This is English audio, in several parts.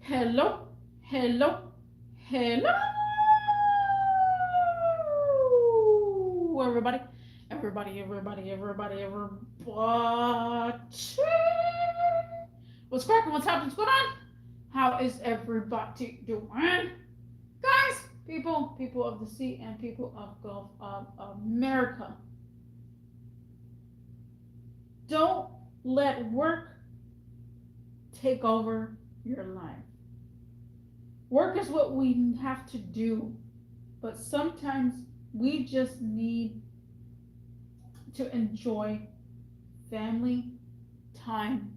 Hello, hello, hello, everybody, everybody. What's cracking? What's happening? What's going on? How is everybody doing? Guys, people of the sea and people of Gulf of America. Don't let work take over your life. Work is what we have to do, but sometimes we just need to enjoy family time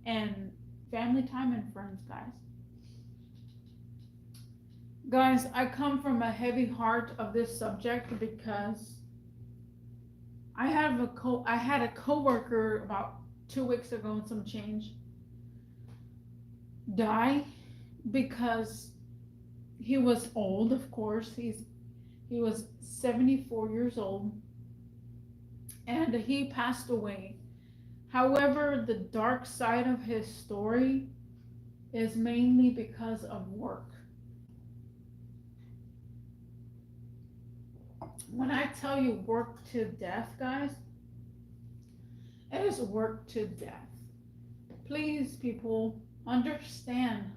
and friends, guys. Guys, I come from a heavy heart of this subject because I had a coworker about 2 weeks ago and some change die because he was old, of course. He was 74 years old and he passed away. However, the dark side of his story is mainly because of work. When I tell you work to death, guys, it is work to death. Please, people, understand.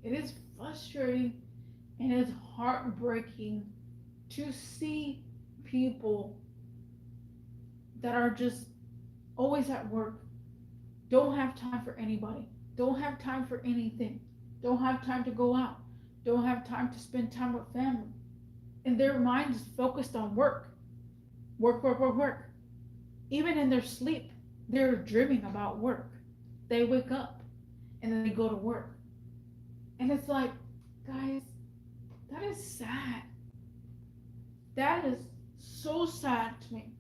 It is frustrating and it is heartbreaking to see people that are just always at work, don't have time for anybody, don't have time for anything, don't have time to go out, don't have time to spend time with family. And their mind is focused on work, work, work, work, work. Even in their sleep, they're dreaming about work. They wake up and then they go to work. And it's like, guys, that is sad. That is so sad to me.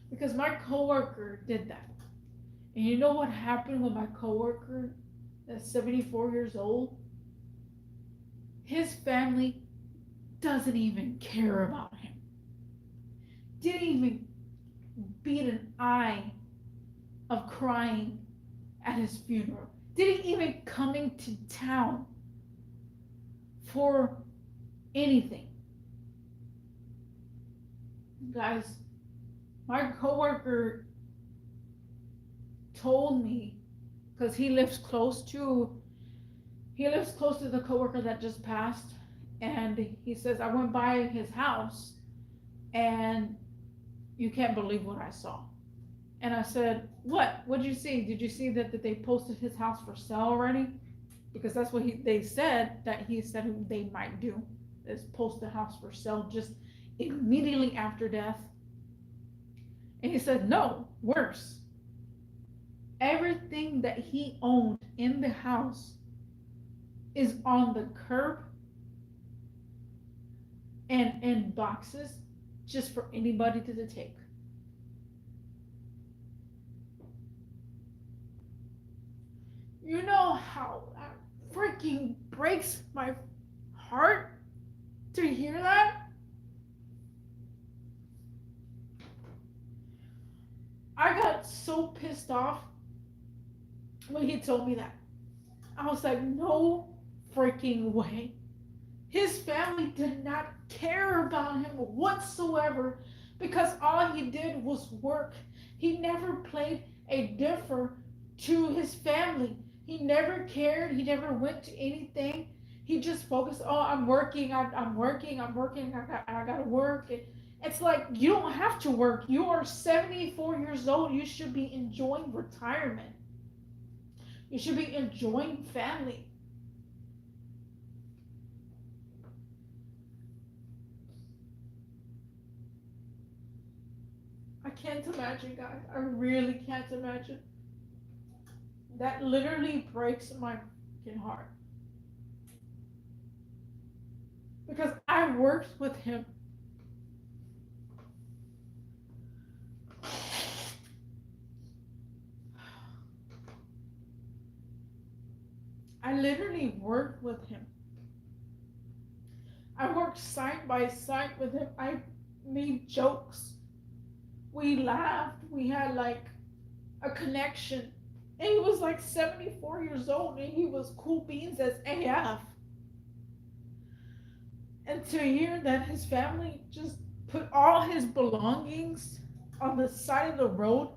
Because my coworker did that. And you know what happened with my coworker that's 74 years old? His family doesn't even care about him. Didn't even beat an eye of crying at his funeral. Didn't even coming to town for anything. Guys, my coworker told me, because he lives close to the coworker that just passed, and he says I went by his house and you can't believe what I saw. And I said, what'd you see? Did you see that they posted his house for sale already? Because that's what they said that he said they might do, is post the house for sale just immediately after death. And he said, no, worse. Everything that he owned in the house is on the curb and in boxes just for anybody to take. You know how that freaking breaks my heart to hear that? I got so pissed off when he told me that. I was like, no freaking way. His family did not care about him whatsoever because all he did was work. He never played a differ to his family. He never cared. He never went to anything. He just focused, oh, I'm working, I'm working, I gotta work. It's like, you don't have to work. You are 74 years old. You should be enjoying retirement. You should be enjoying family. I can't imagine, guys. I really can't imagine. That literally breaks my fucking heart. Because I worked with him. I literally worked with him. I worked side by side with him. I made jokes. We laughed. We had like a connection. And he was like 74 years old and he was cool beans as AF. And to hear that his family just put all his belongings on the side of the road,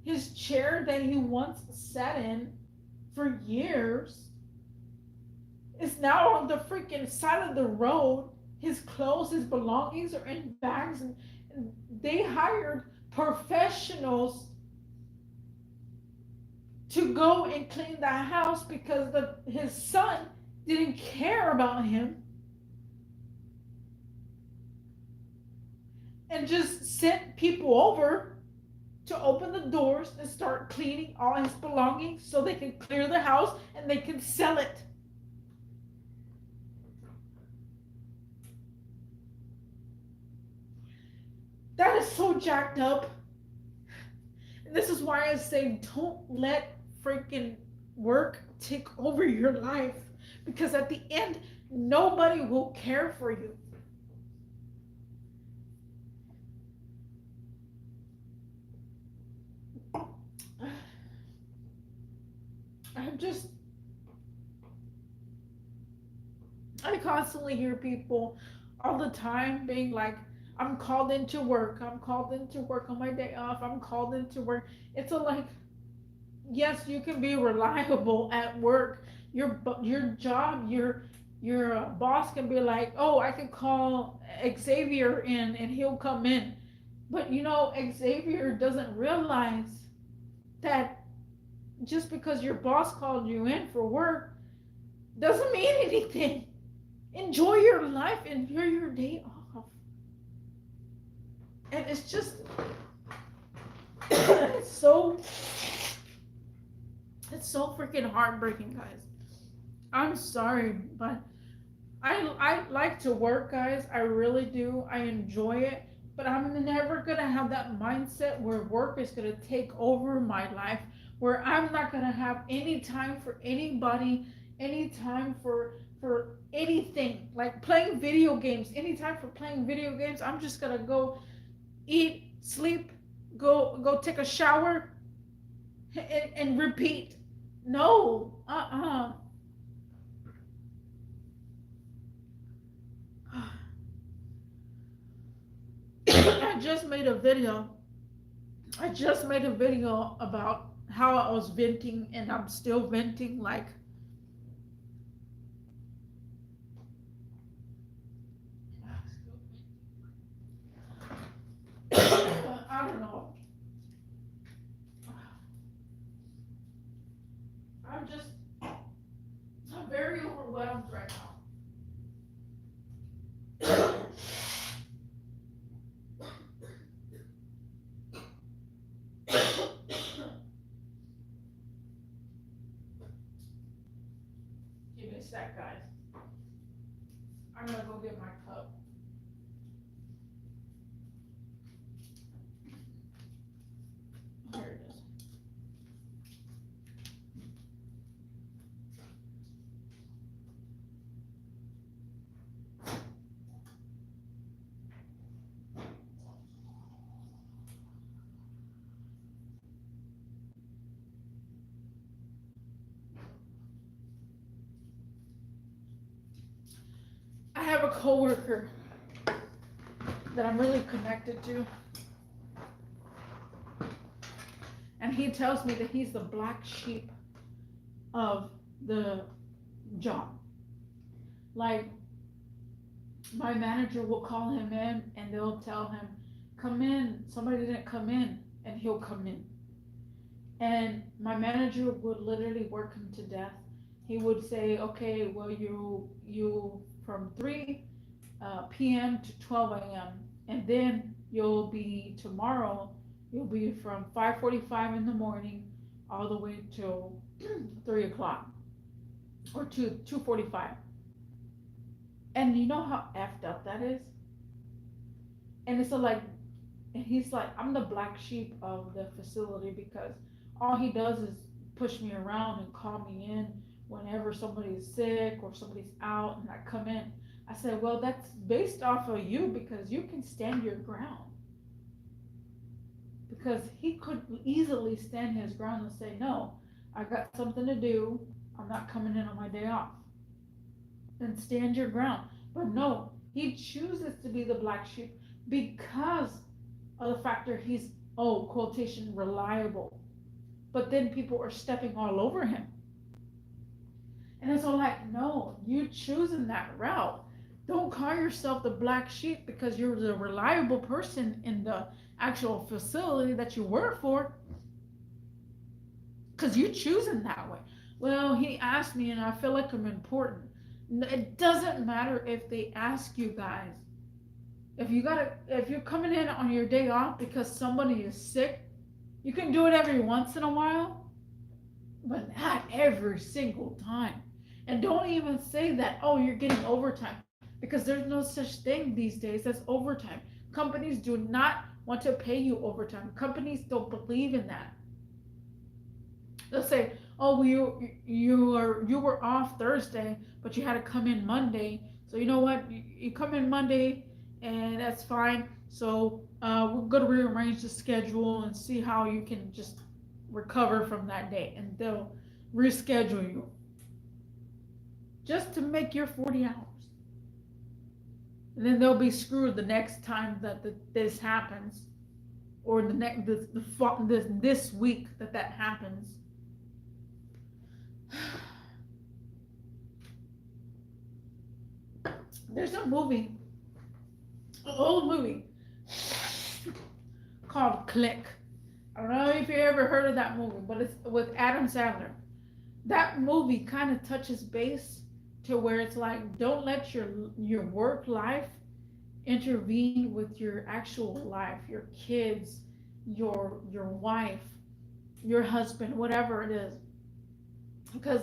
his chair that he once sat in for years is now on the freaking side of the road. His clothes, his belongings are in bags, and they hired professionals to go and clean the house because his son didn't care about him and just sent people over to open the doors and start cleaning all his belongings so they can clear the house and they can sell it. That is so jacked up. And this is why I say don't let freaking work take over your life, because at the end, nobody will care for you. I'm just, I constantly hear people all the time being like, I'm called into work. I'm called into work on my day off. I'm called into work. It's a like, yes, you can be reliable at work. Your job, your boss can be like, oh, I can call Xavier in and he'll come in. But you know, Xavier doesn't realize that just because your boss called you in for work doesn't mean anything. Enjoy your life, enjoy your day off. And it's just it's so it's so freaking heartbreaking, guys. I'm sorry, but I like to work, guys. I really do. I enjoy it. But I'm never gonna have that mindset where work is gonna take over my life, where I'm not gonna have any time for anybody, any time for anything. Like playing video games, any time for playing video games, I'm just gonna go eat, sleep, go take a shower, and repeat. No, I just made a video. I just made a video about how I was venting, and I'm still venting. Like I don't know. I'm just I'm very overwhelmed right now. Give me a sec, guys. I'm gonna go get my cup. Here it is. I have a coworker that I'm really connected to, and he tells me that he's the black sheep of the job. Like my manager will call him in and they'll tell him, come in, somebody didn't come in, and he'll come in. And my manager would literally work him to death. He would say, okay, well, you from 3 p.m. to 12 a.m. And then you'll be tomorrow, you'll be from 5:45 in the morning all the way till 3 o'clock or 2:45. And you know how effed up that is? And it's so like, and he's like, I'm the black sheep of the facility because all he does is push me around and call me in whenever somebody's sick or somebody's out and I come in. I said, well, that's based off of you because you can stand your ground. because he could easily stand his ground and say, no, I got something to do. I'm not coming in on my day off. Then stand your ground. But no, he chooses to be the black sheep because of the factor he's, oh, quotation, reliable. But then people are stepping all over him. And it's all like, no, you choosing that route. Don't call yourself the black sheep because you're the reliable person in the actual facility that you work for. Because you're choosing that way. Well, he asked me and I feel like I'm important. It doesn't matter if they ask you guys. If you're coming in on your day off because somebody is sick, you can do it every once in a while, but not every single time. And don't even say that, oh, you're getting overtime, because there's no such thing these days as overtime. Companies do not want to pay you overtime. Companies don't believe in that. They'll say, oh, well, you were off Thursday, but you had to come in Monday. So you know what? You come in Monday, and that's fine. So we're going to rearrange the schedule and see how you can just recover from that day, and they'll reschedule you just to make your 40 hours. And then they'll be screwed the next time that this happens, or the next this week that happens. There's a movie, an old movie called Click. I don't know if you ever heard of that movie, but it's with Adam Sandler. That movie kind of touches base to where it's like, don't let your work life intervene with your actual life, your kids, your wife, your husband, whatever it is. Because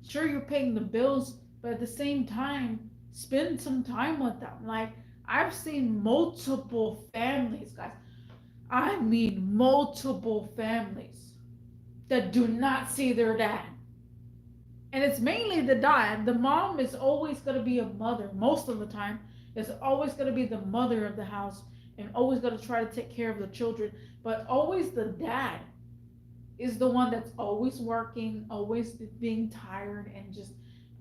sure, you're paying the bills, but at the same time, spend some time with them. Like, I've seen multiple families, guys. I mean multiple families that do not see their dad. And it's mainly the dad. The mom is always going to be a mother. Most of the time, is always going to be the mother of the house and always going to try to take care of the children. But always the dad is the one that's always working, always being tired, and just,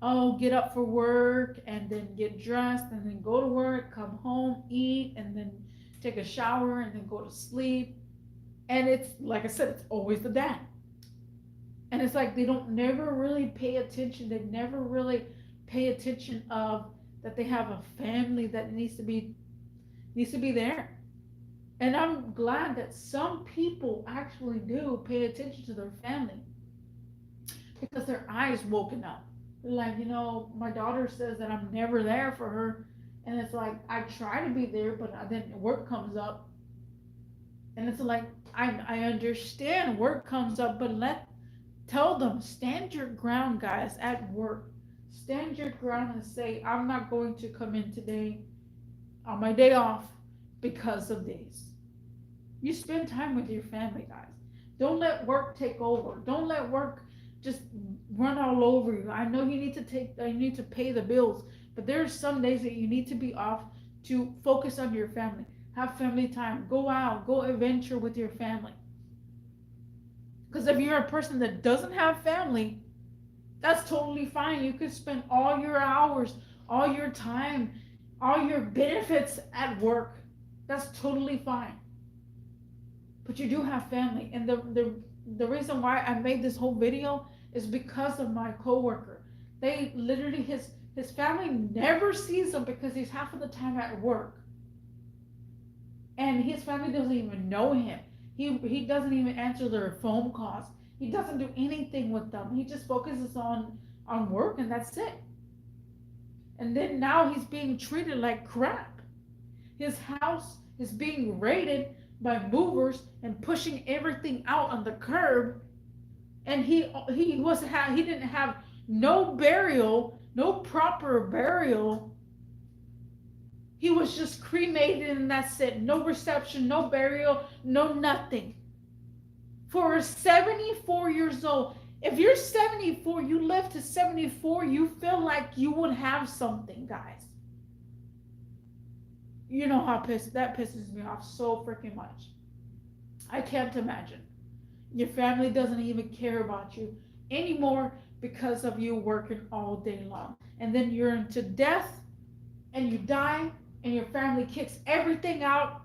oh, get up for work and then get dressed and then go to work, come home, eat, and then take a shower and then go to sleep. And it's, like I said, it's always the dad. And it's like they don't never really pay attention. They never really pay attention of that they have a family that needs to be there. And I'm glad that some people actually do pay attention to their family, because their eyes woken up. They're like, my daughter says that I'm never there for her. And it's like, I try to be there, but then work comes up. And it's like, I understand work comes up, but tell them, stand your ground, guys, at work. Stand your ground and say, I'm not going to come in today on my day off because of this. You spend time with your family, guys. Don't let work take over. Don't let work just run all over you. I know you need to pay the bills, but there's some days that you need to be off to focus on your family. Have family time. Go out. Go adventure with your family. Because if you're a person that doesn't have family, that's totally fine. You could spend all your hours, all your time, all your benefits at work. That's totally fine. But you do have family. And the reason why I made this whole video is because of my coworker. They literally, his family never sees him because he's half of the time at work. And his family doesn't even know him. He doesn't even answer their phone calls. He doesn't do anything with them. He just focuses on work, and that's it. And then now he's being treated like crap. His house is being raided by movers and pushing everything out on the curb. And he didn't have no burial, no proper burial. He was just cremated and that's it. No reception, no burial, no nothing. For 74 years old, if you're 74, you live to 74, you feel like you would have something, guys. You know how that pisses me off so freaking much. I can't imagine. Your family doesn't even care about you anymore because of you working all day long. And then you're into death and you die and your family kicks everything out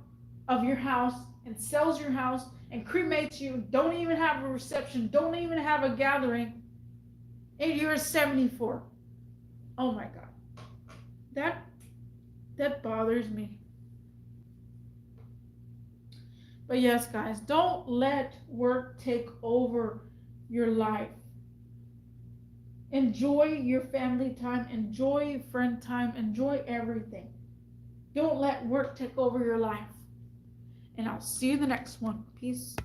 of your house and sells your house and cremates you, don't even have a reception, don't even have a gathering, and you're 74. Oh my god. That that bothers me. But yes, guys, don't let work take over your life. Enjoy your family time, enjoy friend time, enjoy everything. Don't let work take over your life. And I'll see you in the next one. Peace.